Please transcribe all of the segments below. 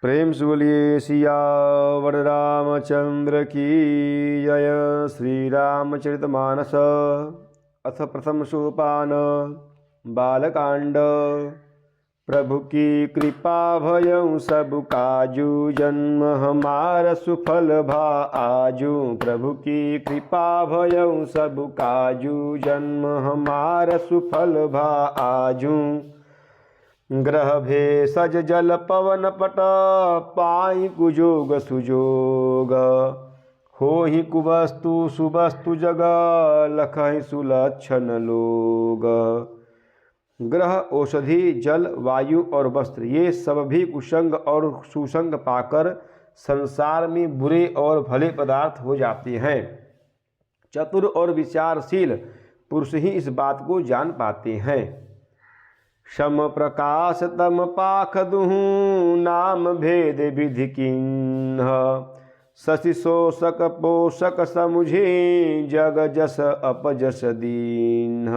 प्रेम से बोलिए सियावर रामचंद्र की जय। श्री रामचरितमानस अथ प्रथम सोपान बालकांड। प्रभु की कृपा भयउ सब काजू, जन्म हमार सुफल भा आजू। प्रभु की कृपा भयउ सब काजू, जन्म हमार सुफल भा आजू। ग्रह भेषज जल पवन पट, पाई कुजोग सुजोग। होहि कुवस्तु सुवस्तु जग, लखहि सुलक्षण लोग। ग्रह औषधि जल वायु और वस्त्र, ये सब भी कुसंग और सुसंग पाकर संसार में बुरे और भले पदार्थ हो जाते हैं। चतुर और विचारशील पुरुष ही इस बात को जान पाते हैं। सम प्रकाश तम पाख दुहु, नाम भेद विधि किन्ह। शशि शोषक पोषक समुझे, जग जस अपजस दीन्ह।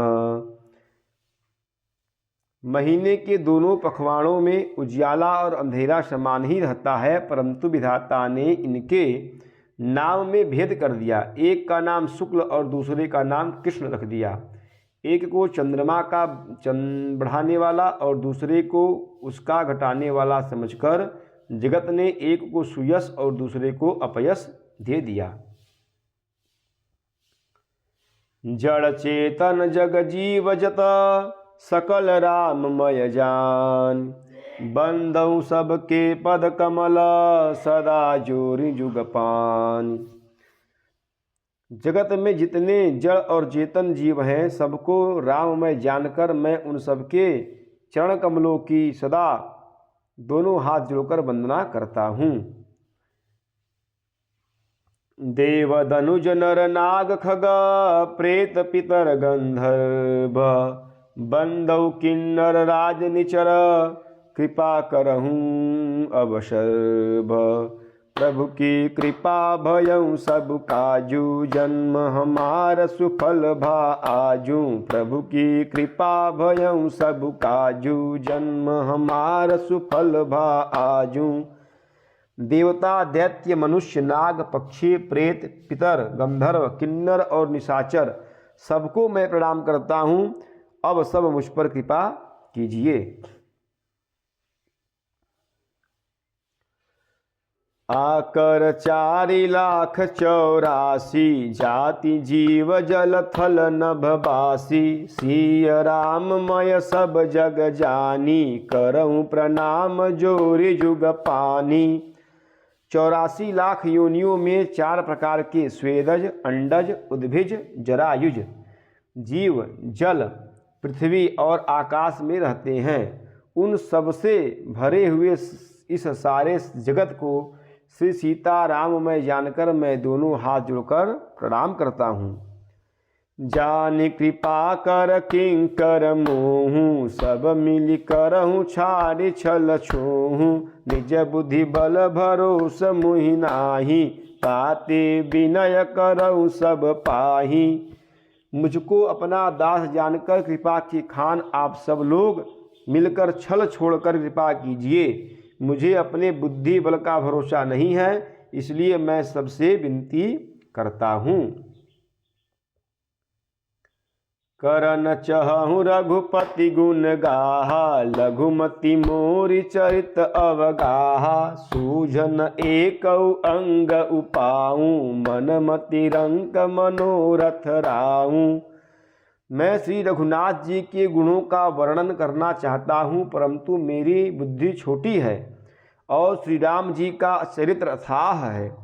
महीने के दोनों पखवाड़ों में उजियाला और अंधेरा समान ही रहता है, परंतु विधाता ने इनके नाम में भेद कर दिया। एक का नाम शुक्ल और दूसरे का नाम कृष्ण रख दिया। एक को चंद्रमा का बढ़ाने वाला और दूसरे को उसका घटाने वाला समझकर जगत ने एक को सुयश और दूसरे को अपयश दे दिया। जड़ चेतन जग जीव जत, सकल राममय जान। बंदौ सबके पद कमल, सदा जोरि जुग पान। जगत में जितने जड़ और चेतन जीव हैं, सबको राममय जानकर मैं उन सबके चरण कमलों की सदा दोनों हाथ जोड़कर वंदना करता हूँ। देव दनुज नर नाग खग, प्रेत पितर गंधर्व। बंदौ किन्नर राज निचर, कृपा करहूँ अवसर्भ। प्रभु की कृपा भयउ सब काजू, जन्म हमार सुफल भा आजू। प्रभु की कृपा भयउ सब काजू, जन्म हमार सुफल भा आजू। देवता दैत्य मनुष्य नाग पक्षी प्रेत पितर गंधर्व किन्नर और निशाचर सबको मैं प्रणाम करता हूँ। अब सब मुझ पर कृपा कीजिए। आकर 4,84,000 जाति जीव जल थल नभवासी। सिय राममय सब जग जानी, करऊँ प्रणाम जोरि जुग पानी। 84 लाख योनियों में 4 प्रकार के स्वेदज, अंडज, उद्भिज, जरायुज जीव जल, पृथ्वी और आकाश में रहते हैं। उन सबसे भरे हुए इस सारे जगत को श्री सीता राममय जानकर मैं दोनों हाथ जोड़कर प्रणाम करता हूँ। जान कृपा कर किंकर मोहूँ, सब मिल करहूँ छाड़ छल छोहूँ। निज बुद्धि बल भरोस मुहि नाही, ताते विनय करऊँ सब पाही। मुझको अपना दास जानकर कृपा की खान आप सब लोग मिलकर छल छोड़कर कृपा कीजिए। मुझे अपने बुद्धि बल का भरोसा नहीं है, इसलिए मैं सबसे विनती करता हूँ। करन चहु रघुपति गुण गाहा, लघुमति मोरि चरित अवगाहा। सूझन एकौ अंग उपाऊँ, मन मति रंक मनोरथ राऊँ। मैं श्री रघुनाथ जी के गुणों का वर्णन करना चाहता हूँ, परंतु मेरी बुद्धि छोटी है और श्री राम जी का चरित्र अथाह है।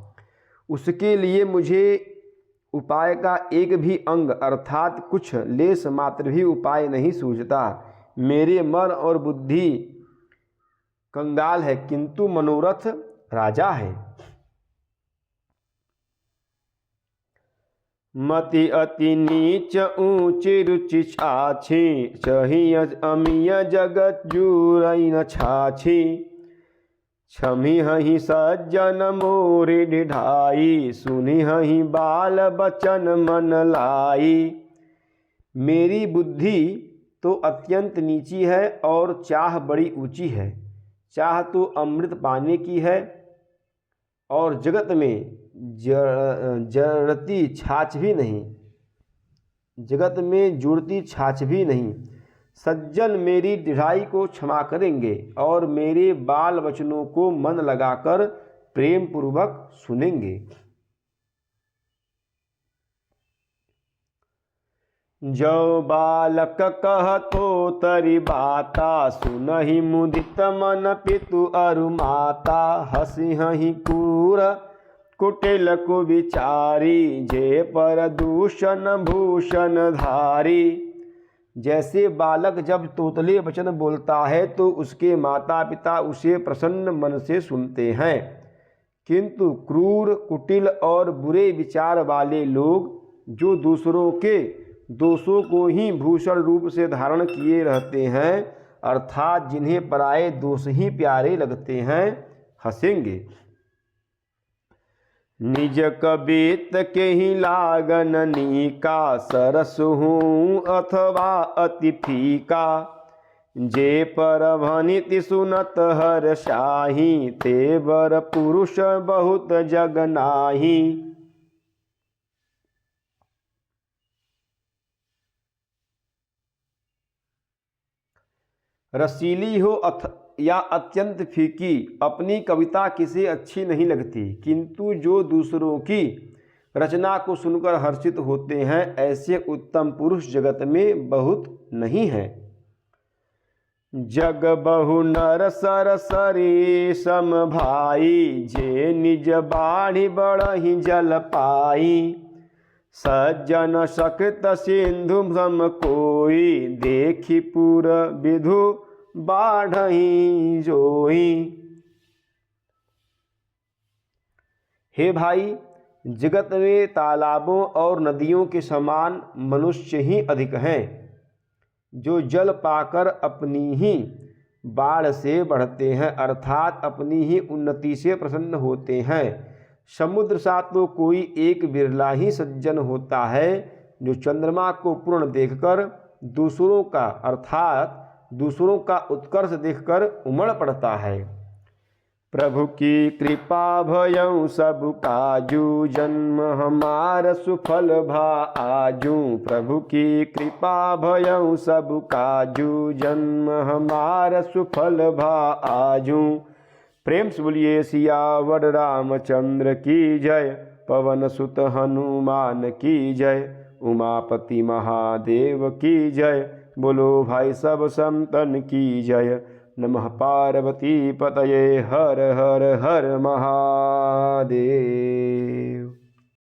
उसके लिए मुझे उपाय का एक भी अंग अर्थात कुछ लेस मात्र भी उपाय नहीं सूझता। मेरे मन और बुद्धि कंगाल है, किंतु मनोरथ राजा है। मति अति नीच ऊंची रुचि छाछी, चहिय अमिय जगत जुरई न छाछी। छमी हहि सज्जन मोरि ढिढाई, सुनि हहि बाल बचन मन लाई। मेरी बुद्धि तो अत्यंत नीची है और चाह बड़ी ऊंची है। चाह तो अमृत पाने की है, और जगत में जड़ती छाछ भी नहीं, जगत में जुड़ती छाछ भी नहीं। सज्जन मेरी ढिठाई को क्षमा करेंगे और मेरे बाल वचनों को मन लगाकर प्रेम पूर्वक सुनेंगे। जो बालक कहतो तरि बाता, सुनहि मुदित मन पितु अरु माता। हसी हहि क्रूर कुटिल कुविचारी, जे पर दूषण भूषण धारी। जैसे बालक जब तोतले वचन बोलता है तो उसके माता पिता उसे प्रसन्न मन से सुनते हैं, किंतु क्रूर कुटिल और बुरे विचार वाले लोग जो दूसरों के दोषों को ही भूषण रूप से धारण किए रहते हैं, अर्थात जिन्हें पराये दोष ही प्यारे लगते हैं, हंसेंगे। निज कबीत के ही लागन नीका, सरस हूँ अथवा अति फीका। जे पर भनिति सुनत हर शाही, ते बर पुरुष बहुत जग नाही। रसीली हो या अत्यंत फीकी, अपनी कविता किसे अच्छी नहीं लगती, किंतु जो दूसरों की रचना को सुनकर हर्षित होते हैं, ऐसे उत्तम पुरुष जगत में बहुत नहीं है। जग बहु नर सर सरी सम भाई, जे निज बाढ़ी बढ़ही जल पाई। सज्जन सकृत सिंधु सम कोई, देखी पुर विधु बाढ़ही जोई। हे भाई, जगत में तालाबों और नदियों के समान मनुष्य ही अधिक हैं, जो जल पाकर अपनी ही बाढ़ से बढ़ते हैं, अर्थात अपनी ही उन्नति से प्रसन्न होते हैं। समुद्र सा तो कोई एक बिरला ही सज्जन होता है, जो चंद्रमा को पूर्ण देखकर दूसरों का अर्थात दूसरों का उत्कर्ष देखकर उमड़ पड़ता है। प्रभु की कृपा भयउ सब काजू, जन्म हमार सुफल भा आजू। प्रभु की कृपा भयउ सब काजू, जन्म हमार सुफल भा आजू। प्रेम से बोलिए सियावर रामचंद्र की जय, पवन सुत हनुमान की जय, उमापति महादेव की जय। बोलो भाई सब संतन की जय। नमः पार्वती पतये, हर हर हर महादेव।